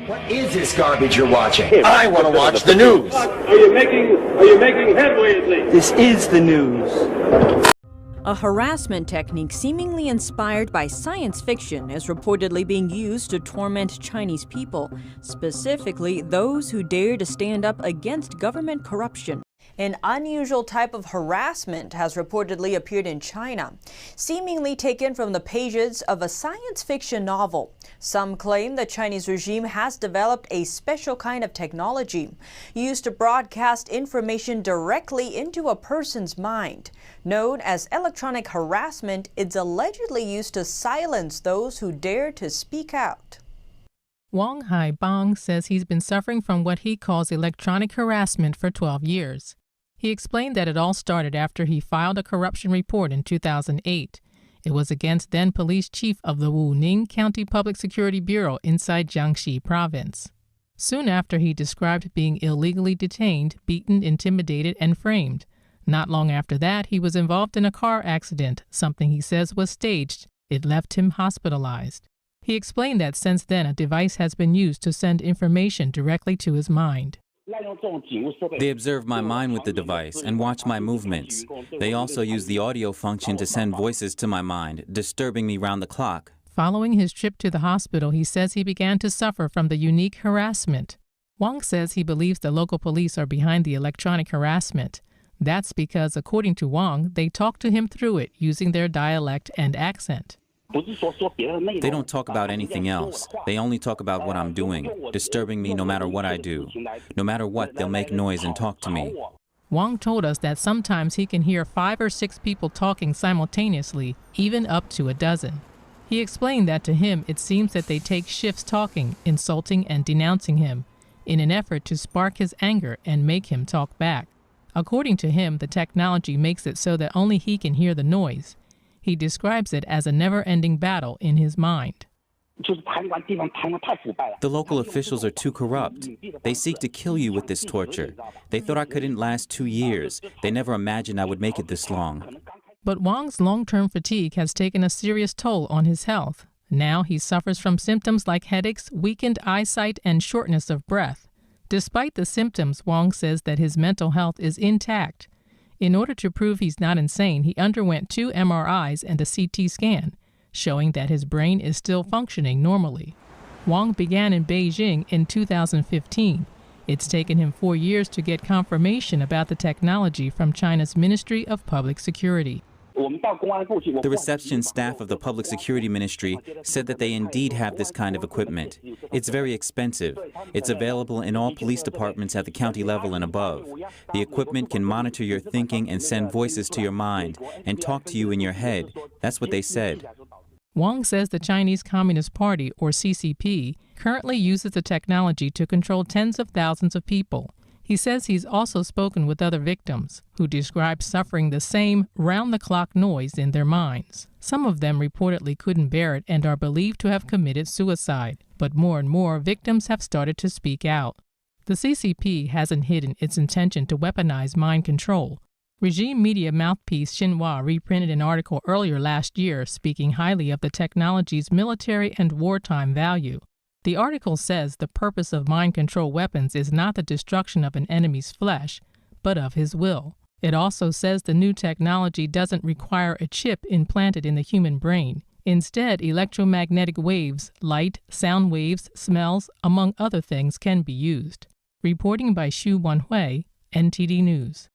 What is this garbage you're watching? I want to watch the news. Are you making headway at least? This is the news. A harassment technique seemingly inspired by science fiction is reportedly being used to torment Chinese people, specifically those who dare to stand up against government corruption. An unusual type of harassment has reportedly appeared in China, seemingly taken from the pages of a science fiction novel. Some claim the Chinese regime has developed a special kind of technology used to broadcast information directly into a person's mind. Known as electronic harassment, it's allegedly used to silence those who dare to speak out. Wang Haibang says he's been suffering from what he calls electronic harassment for 12 years. He explained that it all started after he filed a corruption report in 2008. It was against then police chief of the Wuning County Public Security Bureau inside Jiangxi province. Soon after, he described being illegally detained, beaten, intimidated, and framed. Not long after that, he was involved in a car accident, something he says was staged. It left him hospitalized. He explained that since then, a device has been used to send information directly to his mind. They observe my mind with the device and watch my movements. They also use the audio function to send voices to my mind, disturbing me round the clock. Following his trip to the hospital, he says he began to suffer from the unique harassment. Wang says he believes the local police are behind the electronic harassment. That's because, according to Wang, they talk to him through it using their dialect and accent. They don't talk about anything else. They only talk about what I'm doing, disturbing me no matter what I do. No matter what, they'll make noise and talk to me. Wang told us that sometimes he can hear 5 or 6 people talking simultaneously, even up to a dozen. He explained that to him it seems that they take shifts talking, insulting, and denouncing him, in an effort to spark his anger and make him talk back. According to him, the technology makes it so that only he can hear the noise. He describes it as a never-ending battle in his mind. The local officials are too corrupt. They seek to kill you with this torture. They thought I couldn't last 2 years. They never imagined I would make it this long. But Wang's long-term fatigue has taken a serious toll on his health. Now he suffers from symptoms like headaches, weakened eyesight, and shortness of breath. Despite the symptoms, Wang says that his mental health is intact. In order to prove he's not insane, he underwent 2 MRIs and a CT scan, showing that his brain is still functioning normally. Wang began in Beijing in 2015. It's taken him 4 years to get confirmation about the technology from China's Ministry of Public Security. The reception staff of the Public Security Ministry said that they indeed have this kind of equipment. It's very expensive. It's available in all police departments at the county level and above. The equipment can monitor your thinking and send voices to your mind and talk to you in your head. That's what they said. Wang says the Chinese Communist Party, or CCP, currently uses the technology to control tens of thousands of people. He says he's also spoken with other victims who describe suffering the same round-the-clock noise in their minds. Some of them reportedly couldn't bear it and are believed to have committed suicide, but more and more victims have started to speak out. The CCP hasn't hidden its intention to weaponize mind control. Regime media mouthpiece Xinhua reprinted an article earlier last year speaking highly of the technology's military and wartime value. The article says the purpose of mind control weapons is not the destruction of an enemy's flesh, but of his will. It also says the new technology doesn't require a chip implanted in the human brain. Instead, electromagnetic waves, light, sound waves, smells, among other things, can be used. Reporting by Xu Wanhui, NTD News.